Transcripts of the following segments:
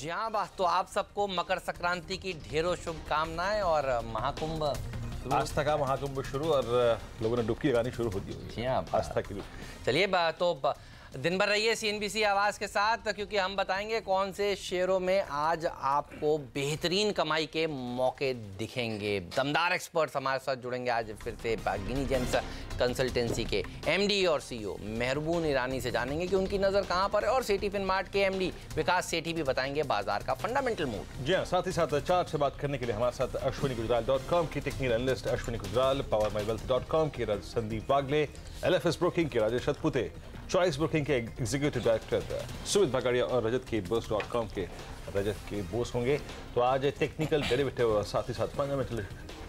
जी हाँ, तो आप सबको मकर संक्रांति की ढेरों शुभकामनाएं और महाकुंभ आस्था का महाकुंभ शुरू और लोगों ने डुबकी लगानी शुरू होती है। जी हाँ, आस्था की डुबकी। चलिए तो दिन भर रहिए सीएनबीसी आवाज़ के साथ, क्योंकि हम बताएंगे कौन से शेयरों में आज आपको बेहतरीन कमाई के मौके दिखेंगे। दमदार एक्सपर्ट्स हमारे साथ जुड़ेंगे आज फिर से। गिनी जेम्स कंसल्टेंसी के एमडी और सीईओ मेहरबून ईरानी से जानेंगे कि उनकी नज़र कहां पर है, और सेठी फिनमार्ट के एमडी विकास सेठी भी बताएंगे बाजार का फंडामेंटल मूड। जी हाँ, साथ ही साथ चार्ट से बात करने के लिए हमारे साथ अश्विनी गुजराल.com की technical analyst Ashwini Gujral, powermywealth.com के संदीप वागले, LFS ब्रोकिंग के राजेश सतपुते, चॉइस ब्रोकिंग के एग्जीक्यूटिव डायरेक्टर सुमित भगाड़िया और रजत के बोस.com के रजत के बोस होंगे। तो आज टेक्निकल डेरिवेटिव और साथ ही साथ फंडामेंटल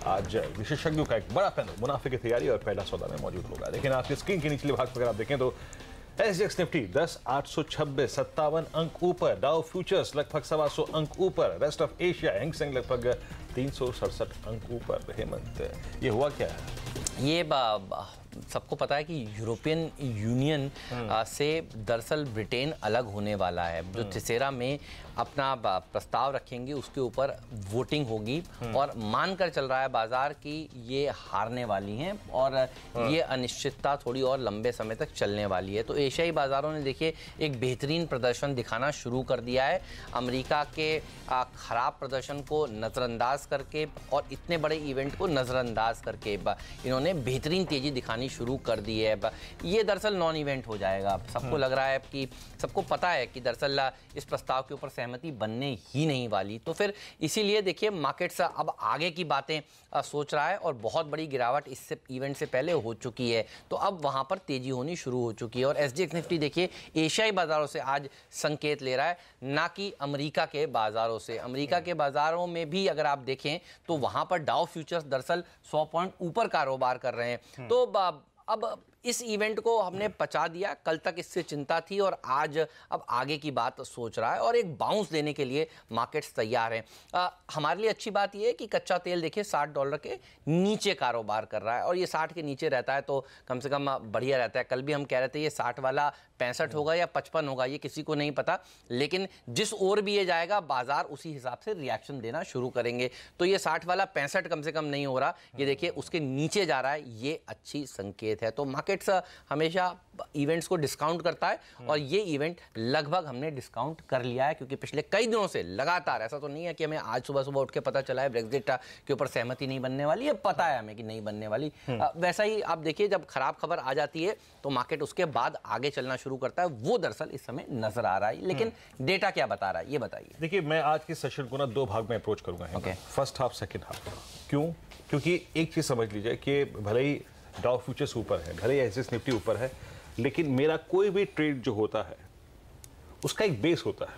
आज विशेषज्ञों का एक बड़ा पैनल मुनाफे की तैयारी और पहला सौदा में मौजूद होगा। लेकिन आपकी स्क्रीन के निचले भाग पर अगर आप देखें तो SGX निफ्टी 10,826 57 अंक ऊपर, डाउ फ्यूचर्स लगभग 125 अंक ऊपर, रेस्ट ऑफ एशिया हैंगसेंग लगभग 367 अंक ऊपर। हेमंत, ये हुआ क्या है? ये सबको पता है कि यूरोपियन यूनियन से दरअसल ब्रिटेन अलग होने वाला है। जो तिसेरा में अपना प्रस्ताव रखेंगे उसके ऊपर वोटिंग होगी, और मानकर चल रहा है बाजार कि ये हारने वाली हैं और ये अनिश्चितता थोड़ी और लंबे समय तक चलने वाली है। तो एशियाई बाजारों ने देखिए एक बेहतरीन प्रदर्शन दिखाना शुरू कर दिया है। अमेरिका के खराब प्रदर्शन को नज़रअंदाज करके और इतने बड़े इवेंट को नज़रअंदाज करके इन्होंने बेहतरीन तेज़ी दिखानी शुरू कर दी है। ये दरअसल नॉन इवेंट हो जाएगा। सबको लग रहा है कि सबको पता है कि दरअसल इस प्रस्ताव के ऊपर सहमति बनने ही नहीं वाली। तो फिर इसीलिए देखिए मार्केट्स अब आगे की बातें सोच रहा है, और बहुत बड़ी गिरावट इससे इवेंट से पहले हो चुकी है। तो अब वहां पर तेजी होनी शुरू हो चुकी है। और SGX निफ्टी देखिए एशियाई बाजारों से आज संकेत ले रहा है, ना कि अमेरिका के बाजारों से। अमेरिका के बाजारों में भी अगर आप देखें तो वहां पर डाउ फ्यूचर्स दरअसल 100 पॉइंट ऊपर कारोबार कर रहे हैं। तो अब इस इवेंट को हमने पचा दिया। कल तक इससे चिंता थी और आज अब आगे की बात सोच रहा है, और एक बाउंस देने के लिए मार्केट्स तैयार हैं। हमारे लिए अच्छी बात यह है कि कच्चा तेल देखिए $60 के नीचे कारोबार कर रहा है, और ये 60 के नीचे रहता है तो कम से कम बढ़िया रहता है। कल भी हम कह रहे थे ये 60 वाला 65 होगा या 55 होगा, ये किसी को नहीं पता, लेकिन जिस ओर भी ये जाएगा बाजार उसी हिसाब से रिएक्शन देना शुरू करेंगे। तो ये 60 वाला 65 कम से कम नहीं हो रहा, ये देखिए उसके नीचे जा रहा है, ये अच्छी संकेत है। तो मार्केट्स हमेशा इवेंट्स को डिस्काउंट करता है, और ये इवेंट लगभग हमने डिस्काउंट कर लिया है, क्योंकि पिछले कई दिनों से लगातार, ऐसा तो नहीं है कि हमें आज सुबह सुबह उठ के पता चला है ब्रेक्जिट के ऊपर सहमति नहीं बनने वाली है, पता है हमें कि नहीं बनने वाली। वैसा ही आप देखिए जब खराब खबर आ जाती है तो मार्केट उसके बाद आगे चलना शुरू करता है। वो दरअसल इस समय नजर आ रहा है, लेकिन डेटा क्या बता रहा है ये बताइए। देखिए, मैं आज के सेशन को ना दो भाग में अप्रोच करूंगा। First half, second half. क्यों? क्योंकि एक चीज समझ लीजिए कि भले ही डाउ फ्यूचर्स ऊपर है, भले ही SGX निफ्टी ऊपर है, लेकिन मेरा कोई भी ट्रेड जो होता है उसका एक बेस होता है।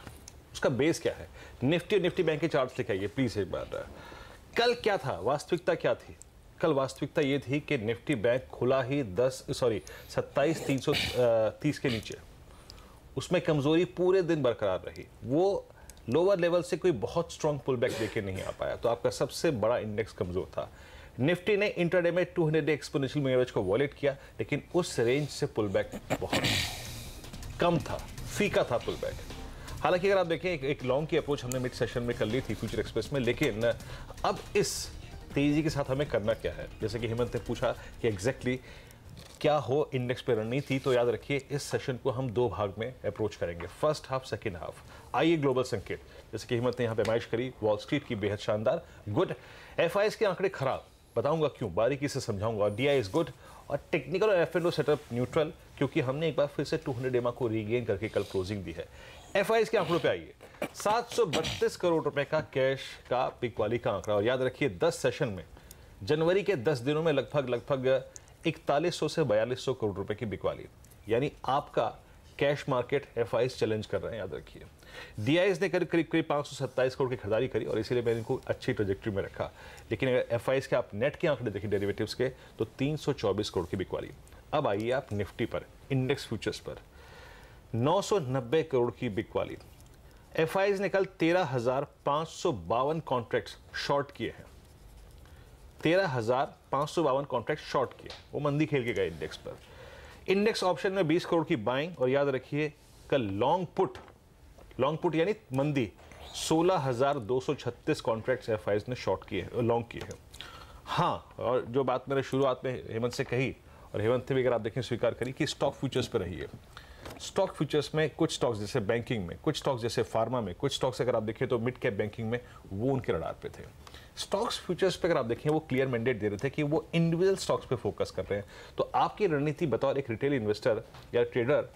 उसका बेस क्या है? निफ्टी और निफ्टी बैंक के चार्ट्स लिखाइए प्लीज एक बार। कल क्या था? वास्तविकता क्या थी? कल वास्तविकता ये थी कि निफ्टी बैंक खुला ही 27,330 के नीचे। उसमें कमजोरी पूरे दिन बरकरार रही। वो लोअर लेवल से कोई बहुत स्ट्रॉन्ग पुल बैक देके नहीं आ पाया, तो आपका सबसे बड़ा इंडेक्स कमजोर था। निफ्टी ने इंट्राडे में 200 एक्सपोनेंशियल मूविंग एवरेज को वॉलेट किया, लेकिन उस रेंज से पुल बैक बहुत कम था, फीका था पुल बैक। हालांकि अगर आप देखें एक लॉन्ग की अप्रोच हमने मिड सेशन में कर ली थी फ्यूचर एक्सप्रेस में, लेकिन अब इस तेजी के साथ हमें करना क्या है? जैसे कि हेमंत ने पूछा कि एग्जैक्टली क्या हो इंडेक्स पे रणनीति, तो याद रखिए इस सेशन को हम दो भाग में अप्रोच करेंगे, फर्स्ट हाफ, सेकेंड हाफ। आइए ग्लोबल संकेत, जैसे कि हेमंत ने यहाँ पे पैमाइश करी, वॉल स्ट्रीट की बेहद शानदार, गुड। FIs के आंकड़े खराब, बताऊंगा क्यों, बारीकी से समझाऊंगा। DI इज गुड, और टेक्निकल और F&O सेटअप न्यूट्रल, क्योंकि हमने एक बार फिर से 200 EMA को रीगेन करके कल क्लोजिंग दी है। FIs के आंकड़ों पे आइए, 732 करोड़ रुपए का कैश का बिकवाली का आंकड़ा, और याद रखिए 10 सेशन में जनवरी के 10 दिनों में लगभग 4100 से 4200 करोड़ रुपए की बिकवाली, यानी आपका कैश मार्केट FIs चैलेंज कर रहे हैं, याद रखिए। DIs ने करीब 527 करोड़ की खरीदारी करी, और इसीलिए मैंने इनको अच्छी ट्रेजेक्ट्री में रखा। लेकिन अगर FIs के आप नेट के आंकड़े देखें डेरिवेटिव्स के, तो 324 करोड़ की बिकवाली। अब आइए आप निफ्टी पर, इंडेक्स फ्यूचर्स पर 990 करोड़ की बिकवाली। FIs ने कल 13,552 कॉन्ट्रैक्ट्स शॉर्ट किए हैं। 13,552 कॉन्ट्रैक्ट शॉर्ट किए, वो मंदी खेल के गए इंडेक्स पर। इंडेक्स ऑप्शन में 20 करोड़ की बाइंग, और याद रखिए कल लॉन्ग पुट यानी मंदी 16,236 कॉन्ट्रैक्ट्स एफआईज ने शॉर्ट किए, लॉन्ग किए हैं। हाँ, और जो बात मैंने शुरुआत में हेमंत से कही, और हेमंत ने भी अगर आप देखें स्वीकार करी, कि स्टॉक फ्यूचर्स पर रही है। स्टॉक फ्यूचर्स में कुछ स्टॉक्स जैसे बैंकिंग में, कुछ स्टॉक्स जैसे फार्मा में, कुछ स्टॉक्स अगर आप देखें तो मिड कैप बैंकिंग में वो उनके रडार पे थे। स्टॉक्स फ्यूचर्स पे अगर आप देखें वो क्लियर मैंडेट दे रहे थे कि वो इंडिविजुअल स्टॉक्स पे फोकस कर रहे हैं। तो आपकी रणनीति बतौर एक रिटेल इन्वेस्टर या ट्रेडर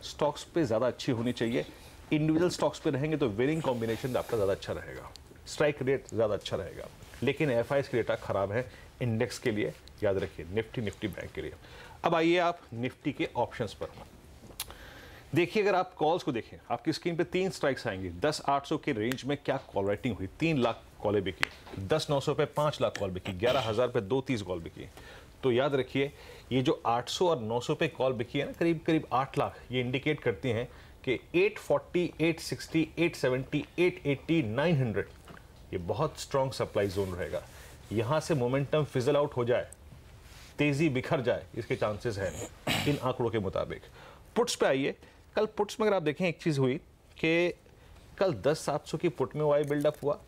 स्टॉक्स पे ज़्यादा अच्छी होनी चाहिए। इंडिविजुअल स्टॉक्स पे रहेंगे तो विनिंग कॉम्बिनेशन आपका ज़्यादा अच्छा रहेगा, स्ट्राइक रेट ज़्यादा अच्छा रहेगा। लेकिन एफआईज की डेटा खराब है इंडेक्स के लिए, याद रखिए, निफ्टी बैंक के लिए। अब आइए आप निफ्टी के ऑप्शंस पर देखिए। अगर आप कॉल्स को देखें, आपकी स्क्रीन पे 3 स्ट्राइक्स आएंगी। 10,800 के रेंज में क्या कॉल राइटिंग हुई, 3 लाख कॉलें बिकी। 10,900 पे 5 लाख कॉल बिकी। 11,000 पे 230 कॉल बिकी। तो याद रखिए, ये जो 800 और 900 पे कॉल बिकी है ना, करीब करीब 8 लाख, ये इंडिकेट करती हैं कि 840, 860, 870, 880, 900 ये बहुत स्ट्रॉन्ग सप्लाई जोन रहेगा। यहां से मोमेंटम फिजल आउट हो जाए, तेजी बिखर जाए, इसके चांसेस हैं इन आंकड़ों के मुताबिक। पुट्स पे आइए। कल पुट्स में अगर आप देखें एक चीज हुई कि कल 10,700 की पुट में ओआई बिल्डअप हुआ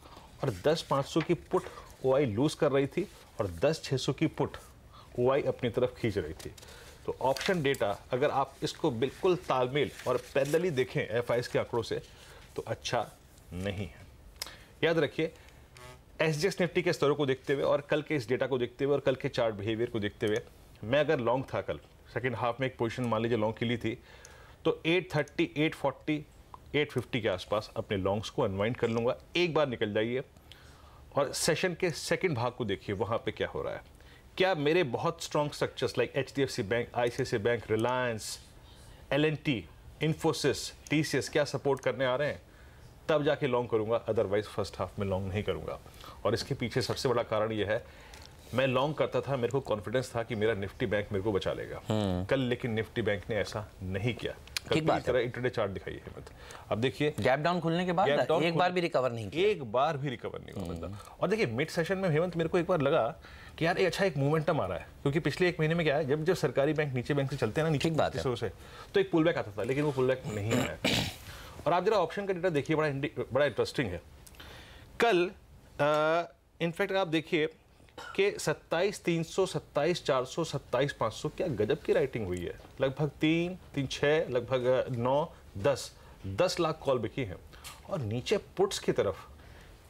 और 10,500 की पुट ओआई लूज कर रही थी और 10,600 की पुट ओआई अपनी तरफ खींच रही थी। तो ऑप्शन डेटा अगर आप इसको बिल्कुल तालमेल और पैरेलली देखें एफआईज के आंकड़ों से तो अच्छा नहीं है। याद रखिए, एसजीएक्स निफ्टी के स्तरों को देखते हुए और कल के इस डेटा को देखते हुए और कल के चार्ट बिहेवियर को देखते हुए, मैं अगर लॉन्ग था कल सेकेंड हाफ में एक पोजीशन मान लीजिए लॉन्ग की ली थी, तो 830, 840, 850 के आसपास अपने लॉन्ग्स को अनवाइंड कर लूंगा। एक बार निकल जाइए और सेशन के सेकंड भाग को देखिए, वहां पे क्या हो रहा है। क्या मेरे बहुत strong structures like HDFC bank, ICICI bank, Reliance, LNT, Infosys, TCS क्या सपोर्ट करने आ रहे हैं, तब जाके लॉन्ग करूंगा, अदरवाइज फर्स्ट हाफ में लॉन्ग नहीं करूंगा। और इसके पीछे सबसे बड़ा कारण यह है, मैं लॉन्ग करता था, मेरे को कॉन्फिडेंस था कि मेरा निफ्टी बैंक मेरे को बचा लेगा। कल लेकिन निफ्टी बैंक ने ऐसा नहीं किया। ठीक बात है। इंटरडे चार्ट दिखाइए हेमंत। अब देखिए गैप डाउन खुलने के बाद एक बार भी रिकवर नहीं किया, एक बार भी रिकवर नहीं हुआ बंदा। और देखिए मिड सेशन में हेमंत मेरे को एक बार लगा कि यार अच्छा एक मोमेंटम आ रहा है, क्योंकि पिछले एक महीने में क्या है, जब जब सरकारी बैंक नीचे बैंक से चलते हैं ना, नीचे से, तो एक पुल बैक आता था, लेकिन वो पुल बैक नहीं आया। और आप जरा ऑप्शन का डेटा देखिए, बड़ा इंटरेस्टिंग है। कल इनफैक्ट आप देखिए कि 27,300, 27,400, 27,500 क्या गजब की राइटिंग हुई है। लगभग 3-6, लगभग 9-10 लाख कॉल बिकी हैं। और नीचे पुट्स की तरफ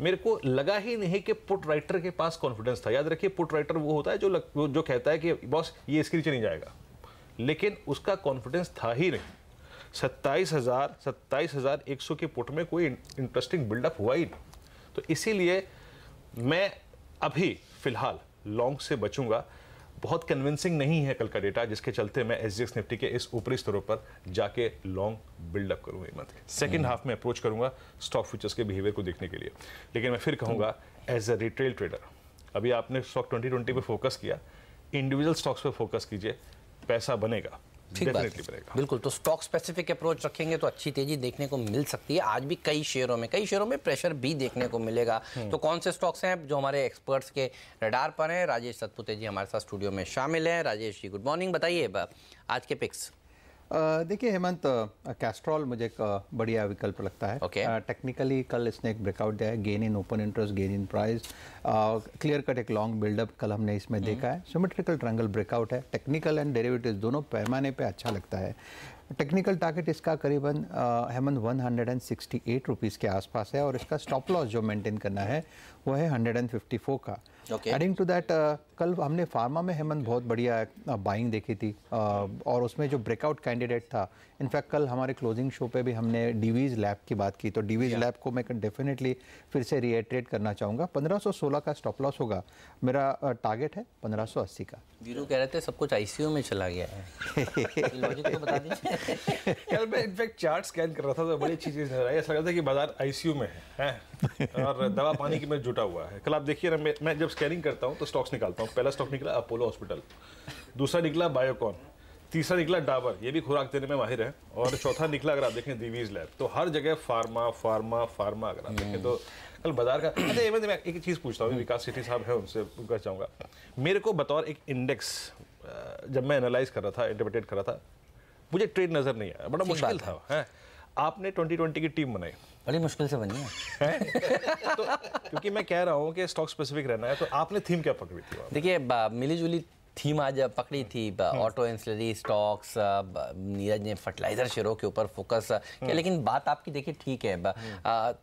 मेरे को लगा ही नहीं कि पुट राइटर के पास कॉन्फिडेंस था। याद रखिए, पुट राइटर वो होता है जो कहता है कि बॉस ये इसके नीचे नहीं जाएगा, लेकिन उसका कॉन्फिडेंस था ही नहीं। 27,100 के पुट में कोई इंटरेस्टिंग बिल्डअप हुआ ही नहीं। तो इसीलिए मैं अभी फिलहाल लॉन्ग से बचूंगा। बहुत कन्विंसिंग नहीं है कल का डेटा, जिसके चलते मैं एसजीएक्स निफ्टी के इस ऊपरी स्तरों पर जाके लॉन्ग बिल्डअप करूंगा हेमंत। सेकंड हाफ में अप्रोच करूंगा स्टॉक फ्यूचर्स के बिहेवियर को देखने के लिए। लेकिन मैं फिर कहूंगा एज अ रिटेल ट्रेडर, अभी आपने स्टॉक 2020 पे फोकस किया, इंडिविजुअल स्टॉक्स पे फोकस कीजिए, पैसा बनेगा, डेफिनेटली बनेगा। बिल्कुल, तो स्टॉक स्पेसिफिक अप्रोच रखेंगे तो अच्छी तेजी देखने को मिल सकती है। आज भी कई शेयरों में प्रेशर भी देखने को मिलेगा। तो कौन से स्टॉक्स हैं जो हमारे एक्सपर्ट्स के रडार पर हैं? राजेश सतपुते जी हमारे साथ स्टूडियो में शामिल हैं। राजेश जी गुड मॉर्निंग, बताइए आज के पिक्स। देखिए हेमंत, कैस्ट्रॉल मुझे एक बढ़िया विकल्प लगता है। टेक्निकली कल इसने एक ब्रेकआउट दिया है, gain in open interest, gain in price, clear cut एक लॉन्ग बिल्डअप कल हमने इसमें देखा है। सिमेट्रिकल ट्रायंगल ब्रेकआउट है। टेक्निकल एंड डेरिवेटिव्स दोनों पैमाने पे अच्छा लगता है। टेक्निकल टारगेट इसका करीबन हेमंत 168 रुपीज़ के आसपास है, और इसका स्टॉप लॉस जो मेंटेन करना है वो है 154 का। एडिंग टू दैट, कल हमने फार्मा में हेमंत बहुत बढ़िया बाइंग देखी थी, और उसमें जो ब्रेकआउट कैंडिडेट था, इनफैक्ट कल हमारे क्लोजिंग शो पे भी हमने डीवीज लैब की बात की, तो डीवीज लैब को मैं डेफिनेटली फिर से रिएटरेट करना चाहूँगा। 1516 का स्टॉप लॉस होगा, मेरा टारगेट है 1580 का। वीरू कह रहे थे सब कुछ आईसीयू में चला गया है। लॉजिक तो बता दीजिए। कल मैं इनफैक्ट चार्ट स्कैन कर रहा था तो बड़ी अच्छी चीज़ नजर आई। ऐसा लगता है कि बाजार आईसीयू में है और दवा पानी की में जुटा हुआ है। कल आप देखिए ना, मैं जब स्कैनिंग करता हूँ तो स्टॉक्स निकालता हूँ। पहला स्टॉक निकला अपोलो हॉस्पिटल, दूसरा निकला बायोकॉन, तीसरा निकला डाबर, ये भी खुराक देने में माहिर है, और चौथा निकला अगर आप देखें दिवीज लैब। तो हर जगह फार्मा फार्मा फार्मा अगर आप देखें तो कल बाजार का। अच्छा मैं एक चीज़ पूछता हूँ, विकास सेठी साहब है उनसे पूछना चाहूँगा। मेरे को बतौर एक इंडेक्स जब मैं एनालाइज कर रहा था, इंटरप्रेट कर रहा था, मुझे ट्रेड नज़र नहीं आया, बड़ा मुश्किल था। आपने 2020 की टीम बनाई, बड़ी मुश्किल से बनी है। तो क्योंकि मैं कह रहा हूँ कि स्टॉक स्पेसिफिक रहना है, तो आपने थीम क्या पकड़ी थी? देखिए मिली जुली थीम आज पकड़ी थी। ऑटो एंसिलरी स्टॉक्स, नीरज ने फर्टिलाइजर शेयरों के ऊपर फोकस किया, लेकिन बात आपकी देखिए ठीक है,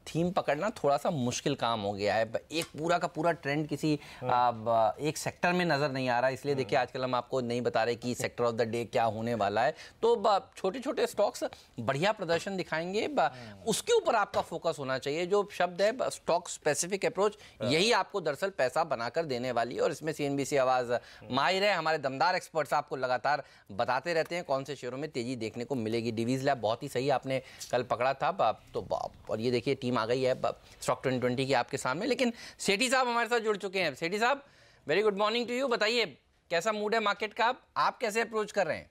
थीम पकड़ना थोड़ा सा मुश्किल काम हो गया है। एक पूरा का पूरा ट्रेंड किसी एक सेक्टर में नजर नहीं आ रहा, इसलिए देखिए आजकल हम आपको नहीं बता रहे कि सेक्टर ऑफ द डे क्या होने वाला है। तो छोटे छोटे स्टॉक्स बढ़िया प्रदर्शन दिखाएंगे, उसके ऊपर आपका फोकस होना चाहिए। जो शब्द है स्टॉक स्पेसिफिक अप्रोच, यही आपको दरअसल पैसा बनाकर देने वाली है। और इसमें सीएनबीसी आवाज माहिर है, हमारे दमदार एक्सपर्ट्स आपको लगातार बताते रहते हैं कौन से शेयरों में तेजी देखने को मिलेगी। डिवीज लैब बहुत ही सही आपने कल पकड़ा था, तो और ये देखिए टीम आ गई है स्टॉक 2020 की आपके सामने। लेकिन सेठी साहब हमारे साथ जुड़ चुके हैं। सेठी साहब, very good morning to you. बताइए कैसा मूड है मार्केट का, आप कैसे अप्रोच कर रहे हैं?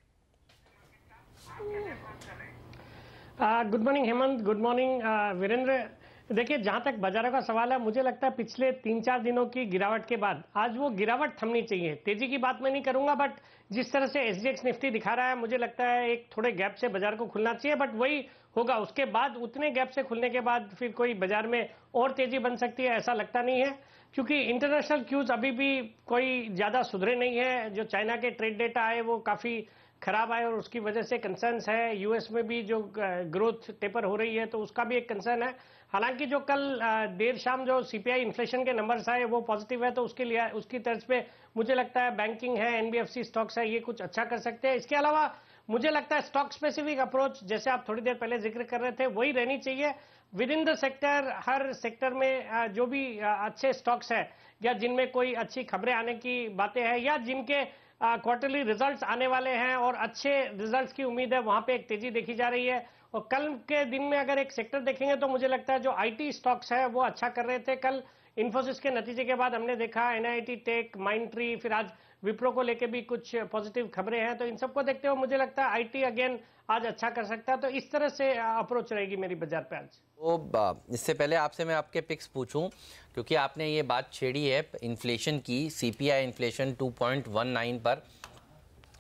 Good morning Hemant, good morning Virendra. देखिए, जहां तक बाजारों का सवाल है, मुझे लगता है पिछले 3-4 दिनों की गिरावट के बाद आज वो गिरावट थमनी चाहिए। तेजी की बात मैं नहीं करूंगा, बट जिस तरह से एसजीएक्स निफ्टी दिखा रहा है, मुझे लगता है एक थोड़े गैप से बाजार को खुलना चाहिए, बट वही होगा। उसके बाद उतने गैप से खुलने के बाद फिर कोई बाजार में और तेजी बन सकती है ऐसा लगता नहीं है, क्योंकि इंटरनेशनल क्यूज अभी भी कोई ज्यादा सुधरे नहीं है। जो चाइना के ट्रेड डेटा आए वो काफी खराब आए और उसकी वजह से कंसर्न्स है। यूएस में भी जो ग्रोथ टेपर हो रही है तो उसका भी एक कंसर्न है। हालांकि जो कल देर शाम जो सीपीआई इन्फ्लेशन के नंबर्स आए वो पॉजिटिव है, तो उसके लिए उसकी तर्ज पे मुझे लगता है बैंकिंग है, एनबीएफसी स्टॉक्स है, ये कुछ अच्छा कर सकते हैं। इसके अलावा मुझे लगता है स्टॉक स्पेसिफिक अप्रोच, जैसे आप थोड़ी देर पहले जिक्र कर रहे थे, वही रहनी चाहिए। With in the sector, her sector में जो भी अच्छे स्टॉक्स है या जिनमें कोई अच्छी खबरें आने की बातें हैं या जिनके क्वार्टरली रिजल्ट्स आने वाले हैं और अच्छे रिजल्ट्स की उम्मीद है, वहां पे एक तेजी देखी जा रही है। और कल के दिन में अगर एक सेक्टर देखेंगे तो मुझे लगता है जो आईटी स्टॉक्स है वो अच्छा कर रहे थे। कल इन्फोसिस के नतीजे के बाद हमने देखा एनआईटी टेक, माइंडट्री, फिर आज विप्रो को लेके भी कुछ पॉजिटिव खबरें हैं। तो इन सबको देखते हुए मुझे लगता है आईटी अगेन आज अच्छा कर सकता है। तो इस तरह से अप्रोच रहेगी मेरी बाजार पे आज। तो इससे पहले आपसे मैं आपके पिक्स पूछूं, क्योंकि आपने ये बात छेड़ी है इन्फ्लेशन की, सीपीआई इन्फ्लेशन 2.19 पर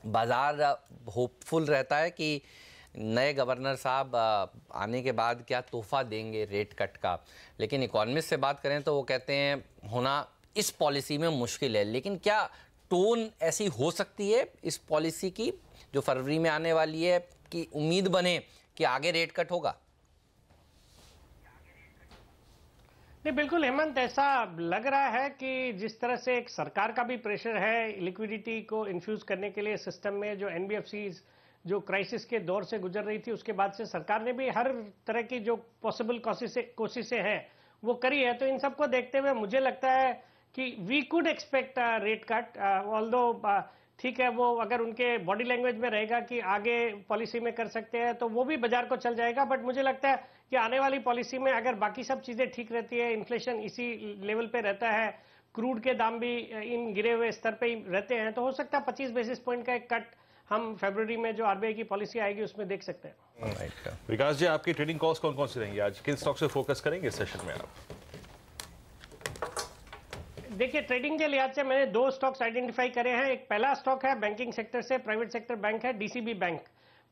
बाजार होपफुल रहता है कि नए गवर्नर साहब आने के बाद क्या तोहफा देंगे रेट कट का। लेकिन इकोनॉमिस्ट से बात करें तो वो कहते हैं होना इस पॉलिसी में मुश्किल है। लेकिन क्या टोन ऐसी हो सकती है इस पॉलिसी की जो फरवरी में आने वाली है कि उम्मीद बने कि आगे रेट कट होगा? नहीं, बिल्कुल हेमंत, ऐसा लग रहा है कि जिस तरह से एक सरकार का भी प्रेशर है लिक्विडिटी को इन्फ्यूज करने के लिए सिस्टम में, जो एनबीएफसी जो क्राइसिस के दौर से गुजर रही थी उसके बाद से सरकार ने भी हर तरह की जो पॉसिबल कोशिशें हैं वो करी है। तो इन सबको देखते हुए मुझे लगता है कि we could expect rate cut, although ठीक है, वो अगर उनके बॉडी लैंग्वेज में रहेगा कि आगे पॉलिसी में कर सकते हैं तो वो भी बाजार को चल जाएगा। बट मुझे लगता है कि आने वाली पॉलिसी में अगर बाकी सब चीजें ठीक रहती है, इन्फ्लेशन इसी लेवल पे रहता है, क्रूड के दाम भी इन गिरे हुए स्तर पे ही रहते हैं, तो हो सकता है 25 बेसिस पॉइंट का एक कट हम फरवरी में जो आरबीआई की पॉलिसी आएगी उसमें देख सकते हैं। विकास जी, आपकी ट्रेडिंग कॉल्स कौन कौन सी रहेंगी आज? किन स्टॉक से फोकस करेंगे सेशन में आप? देखिए, ट्रेडिंग के लिहाज से मैंने 2 स्टॉक्स आइडेंटिफाई करे हैं। एक पहला स्टॉक है बैंकिंग सेक्टर से, प्राइवेट सेक्टर बैंक है, डीसीबी बैंक।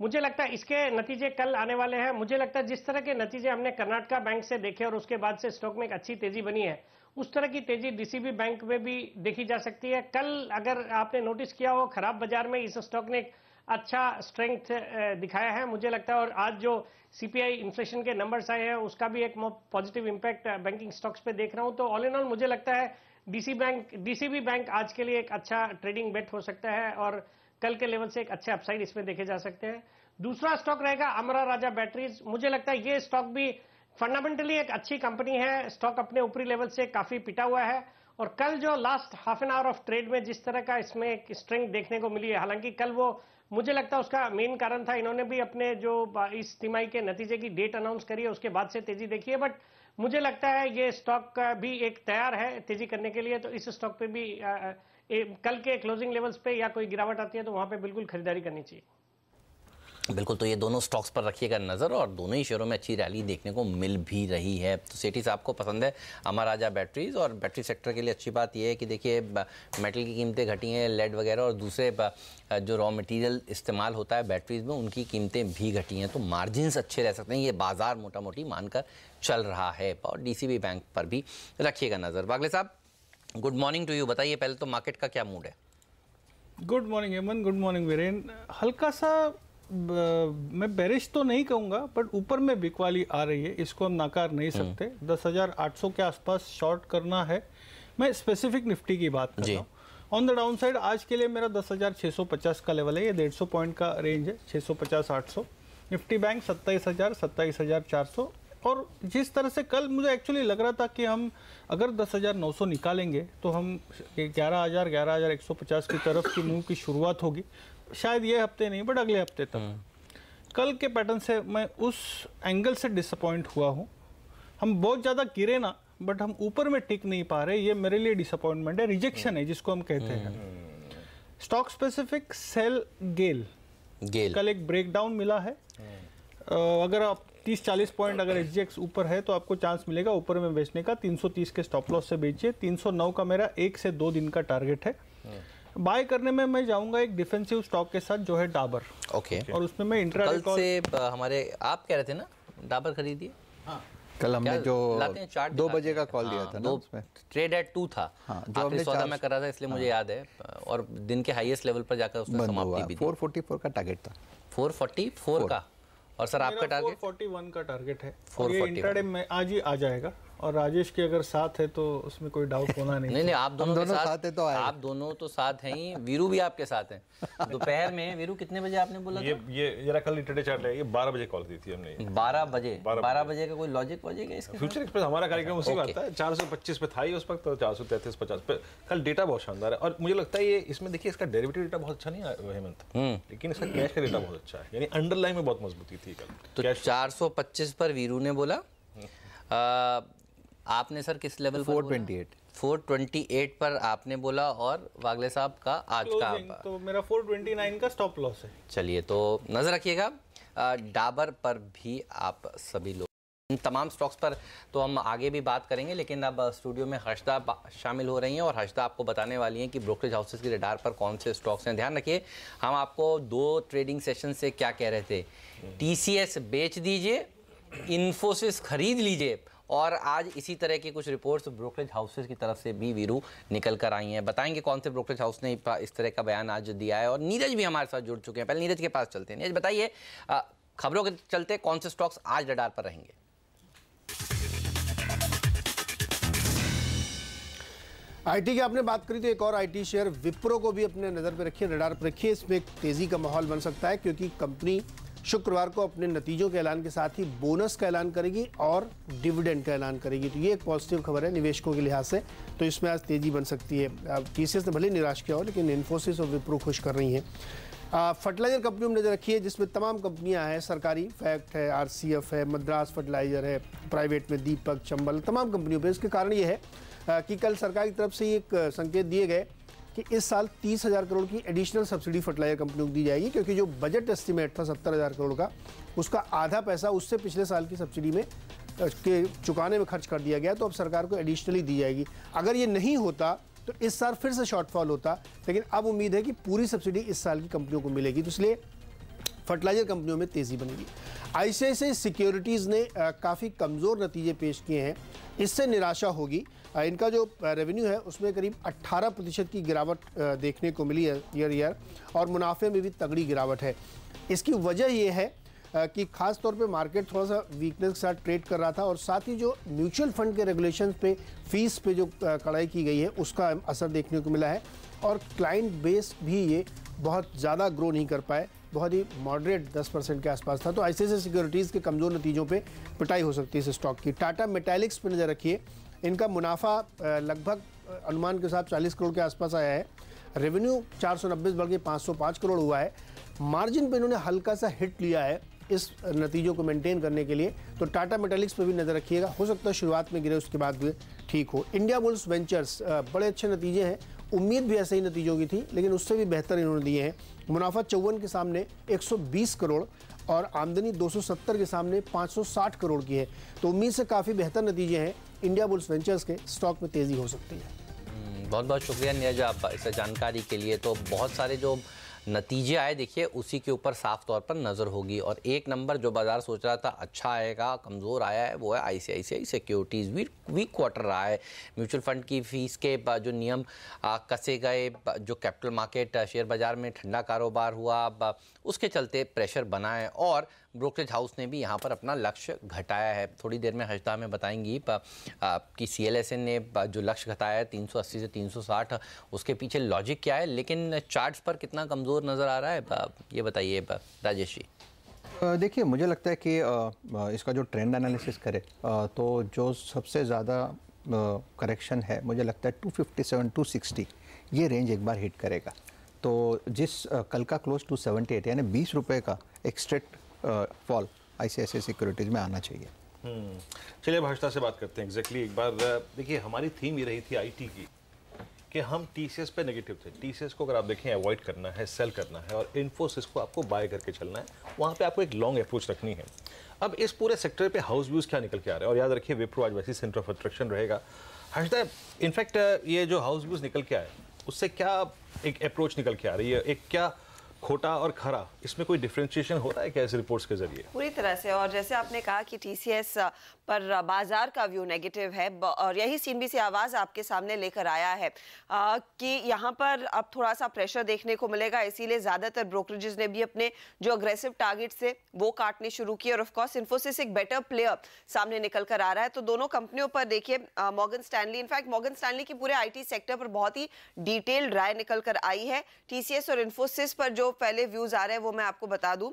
मुझे लगता है इसके नतीजे कल आने वाले हैं। मुझे लगता है जिस तरह के नतीजे हमने कर्नाटका बैंक से देखे और उसके बाद से स्टॉक में एक अच्छी तेजी बनी है, उस तरह की तेजी डीसीबी बैंक में भी देखी जा सकती है। कल अगर आपने नोटिस किया हो, खराब बाजार में इस स्टॉक ने एक अच्छा स्ट्रेंथ दिखाया है मुझे लगता है। और आज जो सीपीआई इन्फ्लेशन के नंबर्स आए हैं उसका भी एक पॉजिटिव इंपैक्ट बैंकिंग स्टॉक्स पे देख रहा हूं। तो ऑल इन ऑल मुझे लगता है डीसीबी बैंक आज के लिए एक अच्छा ट्रेडिंग बेट हो सकता है और कल के लेवल से एक अच्छे अपसाइड इसमें देखे जा सकते हैं। दूसरा स्टॉक रहेगा अमरा राजा बैटरीज। मुझे लगता है ये स्टॉक भी फंडामेंटली एक अच्छी कंपनी है। स्टॉक अपने ऊपरी लेवल से काफी पिटा हुआ है और कल जो last half an hour of trade में जिस तरह का इसमें एक स्ट्रेंथ देखने को मिली है, हालांकि कल वो मुझे लगता है उसका मेन कारण था इन्होंने भी अपने जो इस तिमाही के नतीजे की डेट अनाउंस करी है उसके बाद से तेजी देखी है। बट मुझे लगता है ये स्टॉक भी एक तैयार है तेजी करने के लिए। तो इस स्टॉक पे भी कल के क्लोजिंग लेवल्स पे या कोई गिरावट आती है तो वहां पे बिल्कुल खरीदारी करनी चाहिए। बिल्कुल, तो ये दोनों स्टॉक्स पर रखिएगा नज़र और दोनों ही शेयरों में अच्छी रैली देखने को मिल भी रही है। तो सेठी साहब को पसंद है अमर राजा बैटरीज और बैटरी सेक्टर के लिए अच्छी बात यह है कि देखिए मेटल की कीमतें घटी हैं, लेड वगैरह और दूसरे जो रॉ मटेरियल इस्तेमाल होता है बैटरीज में उनकी कीमतें भी घटी हैं, तो मार्जिन्स अच्छे रह सकते हैं। ये बाजार मोटा मोटी मानकर चल रहा है और DCB बैंक पर भी रखिएगा नज़र। वागले साहब, गुड मॉर्निंग टू यू। बताइए पहले तो मार्केट का क्या मूड है? Good morning Hemant, good morning Viren. हल्का सा मैं बेरिश तो नहीं कहूँगा, बट ऊपर में बिकवाली आ रही है, इसको हम नकार नहीं सकते। 10,800 के आसपास शॉर्ट करना है। मैं स्पेसिफिक निफ्टी की बात कर रहा हूँ। ऑन द डाउन साइड आज के लिए मेरा 10,650 का लेवल है, ये 150 पॉइंट का रेंज है, 650-800। Nifty bank 27,000, 27,400। और जिस तरह से कल मुझे एक्चुअली लग रहा था कि हम अगर 10,900 निकालेंगे तो हम 11,000, 11,150 की तरफ की मूव की शुरुआत होगी, शायद ये हफ्ते नहीं बट अगले हफ्ते तक। कल के पैटर्न से मैं उस एंगल से डिसअपॉइंट हुआ हूँ। हम बहुत ज़्यादा गिरे ना, बट हम ऊपर में टिक नहीं पा रहे, ये मेरे लिए डिसअपॉइंटमेंट है, रिजेक्शन है जिसको हम कहते हैं। स्टॉक स्पेसिफिक सेल गेल कल एक ब्रेकडाउन मिला है। अगर आप 30-40 पॉइंट अगर SGX ऊपर है तो आपको चांस मिलेगा ऊपर में बेचने का। 330 के स्टॉप लॉस से बेचिए। 309 का मेरा 1 से 2 दिन का टारगेट है। बाय करने में मैं जाऊंगा एक डिफेंसिव स्टॉक के साथ जो है डाबर। ओके। और उसमें मैं इंट्राडे कल से हमारे आप कह रहे थे ना डाबर खरीदिए। हाँ। कल हमने जो 2 बजे का कॉल दिया था ना, उसमें ट्रेड एट 2 था। हाँ, आखिरी सौदा मैं कर रहा था इसलिए मुझे याद है, और दिन के हाईएस्ट लेवल पर जाकर उसने समाप्ति भी दी। 444 का टारगेट था। 444 का। और सर आपका टारगेट 441 का टारगेट है। और ये इंट्राडे में आज ही आ जाएगा। और राजेश की अगर साथ है तो उसमें कोई डाउट होना नहीं। नहीं, आप दोनों साथ है तो आप दोनों तो साथ हैं ही। वीरू भी आपके साथ हैं। दोपहर में वीरू कितने बजे आपने बोला था? ये जरा कल इंट्राडे चार्ट है, ये 12 बजे कॉल दी थी हमने। 12 बजे का कोई लॉजिक वॉजिक है इसका? फ्यूचर एक्सप्रेस हमारा कार्यक्रम उसी बात है। 425 पे था ही उस वक्त, तो 433-50 पे। कल डेटा बहुत शानदार है और मुझे लगता है ये इसमें देखिए इसका डेरिवेटिव डेटा बहुत अच्छा नहीं है हेमंत, लेकिन इसका कैश का डेटा बहुत अच्छा है, यानी अंडरलाइन में बहुत मजबूती थी कल। तो 425 पर वीरू ने बोला। आपने सर किस लेवल पर? 428 पर आपने बोला। और वागले साहब का आज का तो मेरा 429 का स्टॉप लॉस है। चलिए, तो नजर रखिएगा डाबर पर भी आप सभी लोग। इन तमाम स्टॉक्स पर तो हम आगे भी बात करेंगे, लेकिन अब स्टूडियो में हर्षदा शामिल हो रही हैं और हर्षदा आपको बताने वाली हैं कि ब्रोकरेज हाउसेस की रडार पर कौन से स्टॉक्स हैं। ध्यान रखिए, हम आपको 2 ट्रेडिंग सेशन से क्या कह रहे थे, TCS बेच दीजिए, इन्फोसिस खरीद लीजिए। और आज इसी तरह की कुछ रिपोर्ट्स ब्रोकरेज हाउसेस की तरफ से भी वीरू निकल कर आई हैं। बताएंगे कौन से ब्रोकरेज हाउस ने इस तरह का बयान आज दिया है। और नीरज भी हमारे साथ जुड़ चुके हैं। पहले नीरज के पास चलते हैं। नीरज बताइए, खबरों के चलते कौन से स्टॉक्स आज रडार पर रहेंगे? आईटी की आपने बात करी तो एक और आईटी शेयर विप्रो को भी अपने नज़र पे रखिए, रडार पर रखिए। इसमें एक तेज़ी का माहौल बन सकता है क्योंकि कंपनी शुक्रवार को अपने नतीजों के ऐलान के साथ ही बोनस का ऐलान करेगी और डिविडेंड का ऐलान करेगी। तो ये एक पॉजिटिव खबर है निवेशकों के लिहाज से, तो इसमें आज तेज़ी बन सकती है। TCS ने भले निराश किया हो, लेकिन इन्फोसिस और विप्रो खुश कर रही हैं। फर्टिलाइजर कंपनियों में नजर रखिए, जिसमें तमाम कंपनियां हैं सरकारी, फैक्ट है, RCF है, मद्रास फर्टिलाइजर है, प्राइवेट में दीपक, चंबल, तमाम कंपनियों पर। इसके कारण ये है कि कल सरकार की तरफ से एक संकेत दिए गए कि इस साल 30,000 करोड़ की एडिशनल सब्सिडी फर्टिलाइजर कंपनियों को दी जाएगी, क्योंकि जो बजट एस्टिमेट था 70,000 करोड़ का, उसका आधा पैसा उससे पिछले साल की सब्सिडी में के चुकाने में खर्च कर दिया गया। तो अब सरकार को एडिशनली दी जाएगी। अगर ये नहीं होता तो इस साल फिर से शॉर्टफॉल होता, लेकिन अब उम्मीद है कि पूरी सब्सिडी इस साल की कंपनियों को मिलेगी। तो इसलिए फर्टिलाइजर कंपनियों में तेज़ी बनेगी। ICICI सिक्योरिटीज़ ने काफ़ी कमज़ोर नतीजे पेश किए हैं, इससे निराशा होगी। इनका जो रेवेन्यू है उसमें करीब 18% की गिरावट देखने को मिली है ईयर, और मुनाफे में भी तगड़ी गिरावट है। इसकी वजह ये है कि खास तौर पे मार्केट थोड़ा सा वीकनेस के साथ ट्रेड कर रहा था, और साथ ही जो म्यूचुअल फंड के रेगुलेशंस पे फीस पे जो कड़ाई की गई है उसका असर देखने को मिला है। और क्लाइंट बेस भी ये बहुत ज़्यादा ग्रो नहीं कर पाए, बहुत ही मॉडरेट 10% के आसपास था। तो ICICI सिक्योरिटीज़ के कमज़ोर नतीजों पे पिटाई हो सकती है इस स्टॉक की। टाटा मेटालिक्स पे नज़र रखिए, इनका मुनाफा लगभग अनुमान के साथ 40 करोड़ के आसपास आया है। रेवेन्यू 490 बढ़ के 505 करोड़ हुआ है। मार्जिन पे इन्होंने हल्का सा हिट लिया है इस नतीजों को मेंटेन करने के लिए। तो टाटा मेटालिक्स पे भी नज़र रखिएगा, हो सकता है शुरुआत में गिरे उसके बाद भी ठीक हो। इंडिया बुल्स वेंचर्स बड़े अच्छे नतीजे हैं, उम्मीद भी ऐसे ही नतीजों की थी, लेकिन उससे भी बेहतर इन्होंने दिए हैं। मुनाफा 54 के सामने 120 करोड़ और आमदनी 270 के सामने 560 करोड़ की है। तो उम्मीद से काफ़ी बेहतर नतीजे हैं। इंडिया बुल्स वेंचर्स के स्टॉक में तेज़ी हो सकती है। बहुत बहुत शुक्रिया नीरज आप इस जानकारी के लिए। तो बहुत सारे जो नतीजे आए देखिए उसी के ऊपर साफ तौर पर नज़र होगी। और एक नंबर जो बाजार सोच रहा था अच्छा आएगा, कमज़ोर आया है, वो है आईसीआईसीआई सिक्योरिटीज़। वीक क्वार्टर रहा है। म्यूचुअल फंड की फीस के जो नियम कसे गए, जो कैपिटल मार्केट शेयर बाज़ार में ठंडा कारोबार हुआ, उसके चलते प्रेशर बना है। और ब्रोकरेज हाउस ने भी यहाँ पर अपना लक्ष्य घटाया है। थोड़ी देर में हर्षदा हमें बताएंगी कि CLSN ने जो लक्ष्य घटाया है 380 से 360, उसके पीछे लॉजिक क्या है, लेकिन चार्ट्स पर कितना कमज़ोर नज़र आ रहा है ये बताइए राजेश जी। देखिए मुझे लगता है कि इसका जो ट्रेंड एनालिसिस करे तो जो सबसे ज़्यादा करेक्शन है मुझे लगता है 257 260 ये रेंज एक बार हिट करेगा। तो जिस कल का क्लोज 278 यानी 20 रुपये का एक्स्ट्रेट फॉल आईसीआईसीआई सिक्योरिटीज़ में आना चाहिए। चलिए भाषा से बात करते हैं। एग्जैक्टली एक बार देखिए हमारी थीम ये रही थी आईटी की कि हम टीसीएस पे नेगेटिव थे। टीसीएस को अगर आप देखें अवॉइड करना है, सेल करना है, और इन्फोसिस को आपको बाय करके चलना है। वहाँ पे आपको एक लॉन्ग अप्रोच रखनी है। अब इस पूरे सेक्टर पे हाउस व्यूज क्या निकल के आ रहे हैं, और याद रखिए विप्रो आज वैसी सेंटर ऑफ अट्रैक्शन रहेगा। हर्षदा इनफैक्ट ये जो हाउस व्यूज निकल के आए उससे क्या एक अप्रोच निकल के आ रही है, एक क्या खोटा और खरा, इसमें कोई डिफरेंशिएशन होता है क्या इस रिपोर्ट्स के जरिए? पूरी तरह से। और जैसे आपने कहा कि टीसीएस पर बाजार का व्यू नेगेटिव है, और यही सीएनबीसी आवाज आपके सामने लेकर आया है कि यहाँ पर अब थोड़ा सा प्रेशर देखने को मिलेगा। इसीलिए ज्यादातर ब्रोकरेजेस ने भी अपने जो अग्रेसिव टारगेट से वो काटने शुरू किए। और ऑफ कोर्स इन्फोसिस एक बेटर प्लेयर सामने निकल कर आ रहा है। तो दोनों कंपनियों पर देखिए Morgan Stanley, in fact Morgan Stanley की पूरे आईटी सेक्टर पर बहुत ही डिटेल्ड राय निकल कर आई है। टीसीएस और इन्फोसिस पर जो पहले व्यूज आ रहे हैं वो मैं आपको बता दूं।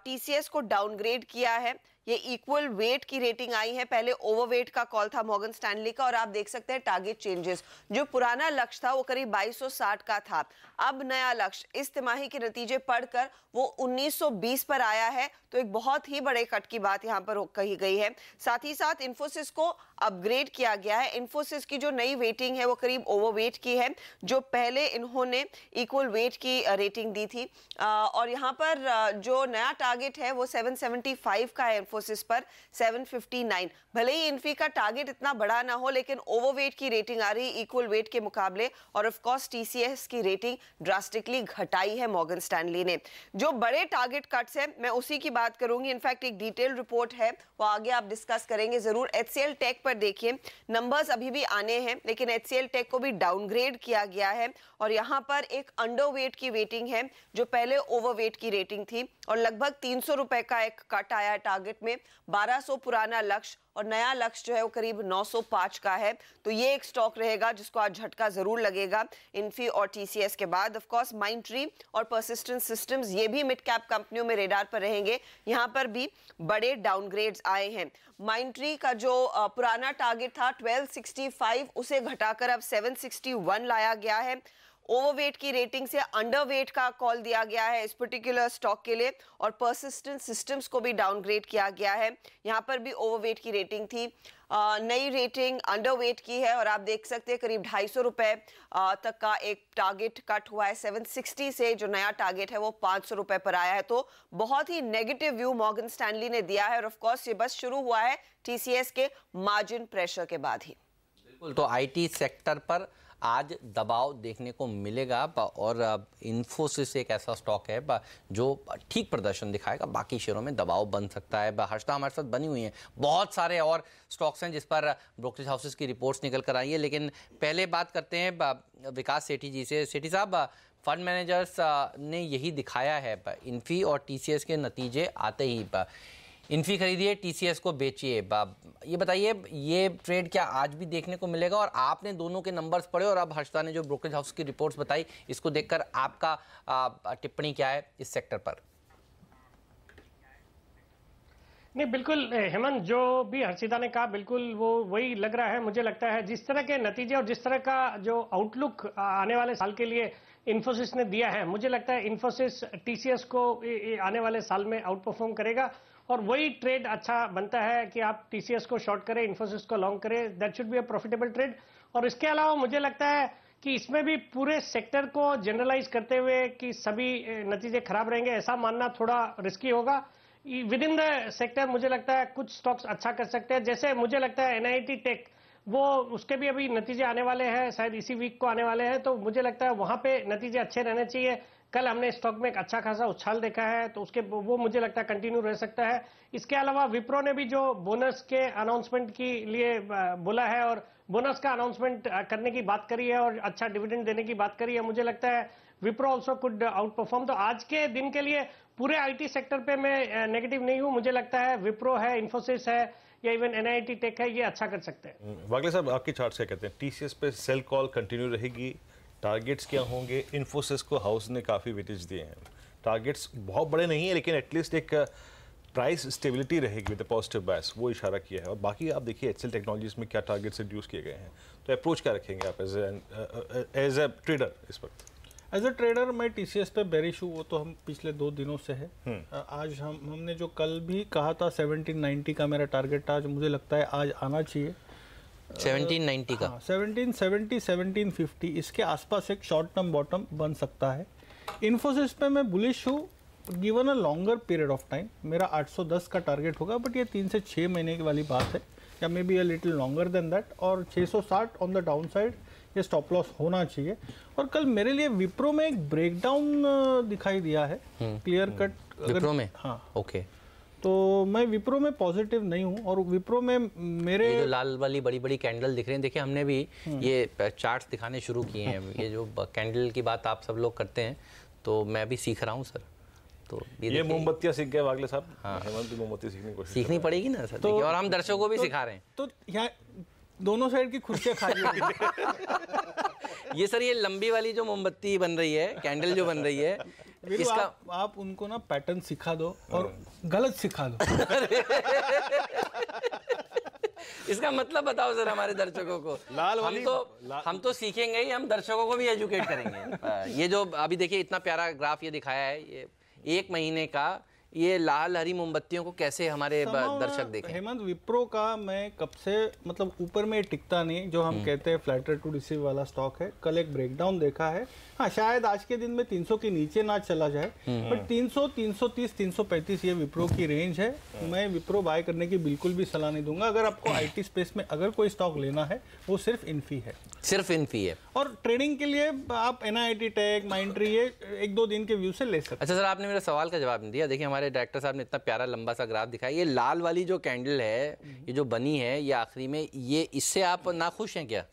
टीसीएस को डाउनग्रेड किया है, ये इक्वल वेट की रेटिंग आई है। पहले ओवरवेट का कॉल था मॉर्गन स्टैनली का, और आप देख सकते हैं टारगेट चेंजेस। जो पुराना लक्ष्य था वो करीब 2260 का था, अब नया लक्ष्य इस तिमाही के नतीजे पढ़कर वो 1920 पर आया है। तो एक बहुत ही बड़े कट की बात यहां पर कही गई है। साथ ही साथ इन्फोसिस को अपग्रेड किया गया है। इन्फोसिस की जो नई वेटिंग है वो करीब ओवरवेट की है, जो पहले इन्होंने इक्वल वेट की रेटिंग दी थी। और यहाँ पर जो नया टारगेट है वो 775 का है, इन्फोसिस पर 759। भले ही इन्फी का टारगेट इतना बड़ा ना हो, लेकिन ओवरवेट की रेटिंग आ रही इक्वल वेट के मुकाबले। और ऑफ कोर्स टीसीएस की रेटिंग ड्रास्टिकली घटाई है मॉर्गन स्टैनली ने। जो बड़े टारगेट कट्स है मैं उसी की बात करूंगी। इनफैक्ट एक डिटेल रिपोर्ट है, वो आगे आप डिस्कस करेंगे जरूर। एचसीएल टेक पर देखिए नंबर्स अभी भी आने हैं, लेकिन एचसीएल टेक को भी डाउनग्रेड किया गया है। और यहाँ पर एक अंडरवेट की रेटिंग है, जो पहले ओवरवेट की रेटिंग थी। और लगभग 300 रुपए का एक कट आया है टारगेट में। 1200 पुराना लक्ष्य और नया लक्ष्य जो है वो करीब 905 का है। तो ये एक स्टॉक रहेगा जिसको आज झटका जरूर लगेगा इन्फी और टीसीएस के बाद। ऑफ कोर्स माइंडट्री और परसिस्टेंट सिस्टम्स ये भी मिड कैप कंपनियों में रेडार पर रहेंगे। यहाँ पर भी बड़े डाउनग्रेड्स आए हैं। माइंडट्री का जो पुराना टारगेट था 1265, उसे घटाकर अब 761 लाया गया है। ओवरवेट की रेटिंग से अंडरवेट का कॉल दिया गया है इस पर्टिकुलर स्टॉक के लिए। और परसिस्टेंट सिस्टम्स को भी डाउनग्रेड किया गया है। यहाँ पर भी ओवरवेट की रेटिंग थी, नई रेटिंग अंडरवेट की है। और आप देख सकते हैं करीब 250 रुपए तक का एक टारगेट कट हुआ है 760 से। जो नया टारगेट है वो 500 रुपए पर आया है। तो बहुत ही नेगेटिव व्यू मॉर्गन स्टैनली ने दिया है। और ऑफ कोर्स ये बस शुरू हुआ है टीसीएस के मार्जिन प्रेशर के बाद ही। बिल्कुल, तो आईटी सेक्टर पर आज दबाव देखने को मिलेगा। और इन्फोसिस एक ऐसा स्टॉक है जो ठीक प्रदर्शन दिखाएगा, बाकी शेयरों में दबाव बन सकता है। हर्षदा हमारे साथ बनी हुई हैं, बहुत सारे और स्टॉक्स हैं जिस पर ब्रोकरेज हाउसेस की रिपोर्ट्स निकल कर आई है। लेकिन पहले बात करते हैं विकास सेठी जी से। सेठी साहब, फंड मैनेजर्स ने यही दिखाया है, इन्फी और टीसीएस के नतीजे आते ही इन्फी खरीदिए, टीसीएस को बेचिए। ये बताइए ये ट्रेड क्या आज भी देखने को मिलेगा? और आपने दोनों के नंबर्स पढ़े और अब हर्षदा ने जो ब्रोकरेज हाउस की रिपोर्ट्स बताई, इसको देखकर आपका टिप्पणी क्या है इस सेक्टर पर? नहीं, बिल्कुल हेमंत, जो भी हर्षिता ने कहा बिल्कुल वो वही लग रहा है। मुझे लगता है जिस तरह के नतीजे और जिस तरह का जो आउटलुक आने वाले साल के लिए इन्फोसिस ने दिया है, मुझे लगता है इन्फोसिस टीसीएस को आने वाले साल में आउट परफॉर्म करेगा। और वही ट्रेड अच्छा बनता है कि आप टीसीएस को शॉर्ट करें, इन्फोसिस को लॉन्ग करें। That should be a profitable trade. और इसके अलावा मुझे लगता है कि इसमें भी पूरे सेक्टर को जनरलाइज करते हुए कि सभी नतीजे खराब रहेंगे, ऐसा मानना थोड़ा रिस्की होगा। विद इन द सेक्टर मुझे लगता है कुछ स्टॉक्स अच्छा कर सकते हैं, जैसे मुझे लगता है NIT टेक, वो उसके भी अभी नतीजे आने वाले हैं, शायद इसी वीक को आने वाले हैं, तो मुझे लगता है वहां पे नतीजे अच्छे रहने चाहिए। कल हमने स्टॉक में एक अच्छा खासा उछाल देखा है, तो उसके वो मुझे लगता है कंटिन्यू रह सकता है। इसके अलावा विप्रो ने भी जो बोनस के अनाउंसमेंट के लिए बोला है और बोनस का अनाउंसमेंट करने की बात करी है और अच्छा डिविडेंड देने की बात करी है, मुझे लगता है Wipro also could out perform. तो आज के दिन के लिए पूरे IT सेक्टर पे मैं नेगेटिव नहीं हूं, मुझे लगता है विप्रो है, इन्फोसिस है या इवन NIT टेक है, ये अच्छा कर सकते हैं। वागले साहब, आपके चार्ट क्या कहते हैं? TCS पे सेल कॉल कंटिन्यू रहेगी, टारगेट्स क्या होंगे? इन्फोसिस को हाउस ने काफ़ी वेटेज दिए हैं, टारगेट्स बहुत बड़े नहीं है लेकिन एटलीस्ट एक प्राइस स्टेबिलिटी रहेगी विद पॉजिटिव बायस, वो इशारा किया है। और बाकी आप देखिए HCL टेक्नोलॉजीज में क्या टारगेट्स रिड्यूस किए गए हैं, तो अप्रोच क्या रखेंगे आप एज ए ट्रेडर इस वक्त? एज अ ट्रेडर मैं TCS पे बेरिश हूँ, वो तो हम पिछले 2 दिनों से है। आज हमने जो कल भी कहा था 1790 का मेरा टारगेट था, आज मुझे लगता है आज आना चाहिए 1790 का। 1770 1750 इसके आसपास एक शॉर्ट टर्म बॉटम बन सकता है। इन्फोसिस पे मैं बुलिश हूँ given a longer period of time. मेरा 810 का टारगेट होगा, बट ये 3 से 6 महीने की वाली बात है, या may be a little longer than that. और 660 ऑन द डाउन साइड ये स्टॉप लॉस होना चाहिए। और कल मेरे लिए विप्रो में एक ब्रेकडाउन दिखाई दिया है क्लियर कट विप्रो में। हाँ ओके, तो मैं विप्रो में पॉजिटिव नहीं हूँ। और विप्रो में मेरे ये जो लाल वाली बड़ी बड़ी कैंडल दिख रहे हैं, देखिए हमने भी ये चार्ट्स दिखाने शुरू किए हैं। ये जो कैंडल की बात आप सब लोग करते हैं, तो मैं भी सीख रहा हूँ सर। तो ये मोमबत्तियां सीख गए वागले साहब। हाँ, हेमंत मोमबत्ती सीखनी पड़ेगी ना सर। तो, और हम दर्शकों को भी सिखा रहे हैं। तो यहाँ दोनों साइड की खुर्सियाँ खाली ये सर, ये लंबी वाली जो मोमबत्ती बन रही है, कैंडल जो बन रही है, इसका आप उनको ना पैटर्न सिखा दो और गलत सिखा दो। इसका मतलब बताओ सर हमारे दर्शकों को। हम तो सीखेंगे ही, हम दर्शकों को भी एजुकेट करेंगे। ये जो अभी देखिए इतना प्यारा ग्राफ ये दिखाया है, ये 1 महीने का, ये लाल हरी मोमबत्तियों को कैसे हमारे दर्शक देखें। हेमंत, विप्रो का मैं कब से मतलब ऊपर में टिकता नहीं, जो हम कहते हैं फ्लैटर टू रिसीव वाला स्टॉक है। कल एक ब्रेकडाउन देखा है। हाँ, शायद आज के दिन में 300 के नीचे ना चला जाए, बट 300 330 335 ये विप्रो की रेंज है। मैं विप्रो बाय करने की बिल्कुल भी सलाह नहीं दूंगा। अगर आपको IT स्पेस में अगर कोई स्टॉक लेना है, वो सिर्फ इन्फी है, सिर्फ इन्फी है। और ट्रेडिंग के लिए आप NIT टेक, माइंडट्री ये 1-2 दिन के व्यू से ले सकते हैं। अच्छा सर, आपने मेरे सवाल का जवाब नहीं दिया। देखिए हमारे डायरेक्टर साहब ने इतना प्यारा लंबा सा ग्राफ दिखाया। ये लाल वाली जो कैंडल है, ये जो बनी है ये आखिरी में, ये इससे आप नाखुश हैं क्या?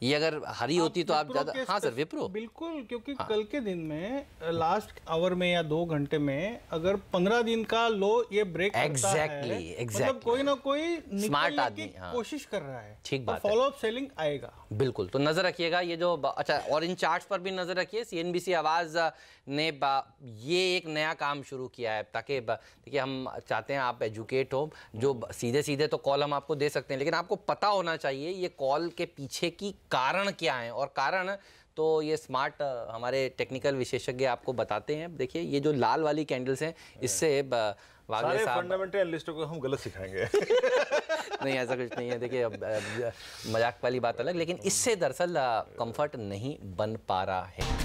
ये अगर हरी होती तो आप ज्यादा। हाँ सर, विप्रो बिल्कुल, क्योंकि कल के दिन में लास्ट आवर में या 2 घंटे में अगर 15 दिन का लो ये ब्रेक करता है, मतलब कोई ना कोई स्मार्ट आदमी कोशिश कर रहा है, ठीक बात, फॉलो अप सेलिंग आएगा। बिल्कुल, तो नजर रखिएगा ये जो। अच्छा, और इन चार्ट्स पर भी नजर रखिए। CNBC आवाज ने ये एक नया काम शुरू किया है, ताकि देखिए हम चाहते हैं आप एजुकेट हो। जो सीधे सीधे तो कॉल हम आपको दे सकते हैं, लेकिन आपको पता होना चाहिए ये कॉल के पीछे की कारण क्या है। और कारण तो ये स्मार्ट हमारे टेक्निकल विशेषज्ञ आपको बताते हैं। देखिए ये जो लाल वाली कैंडल्स हैं, इससे वागले साहब फंडामेंटल एनालिस्टों को हम गलत सिखाएंगे। नहीं, ऐसा कुछ नहीं है। देखिए अब मजाक वाली बात अलग, लेकिन इससे दरअसल कंफर्ट नहीं बन पा रहा है।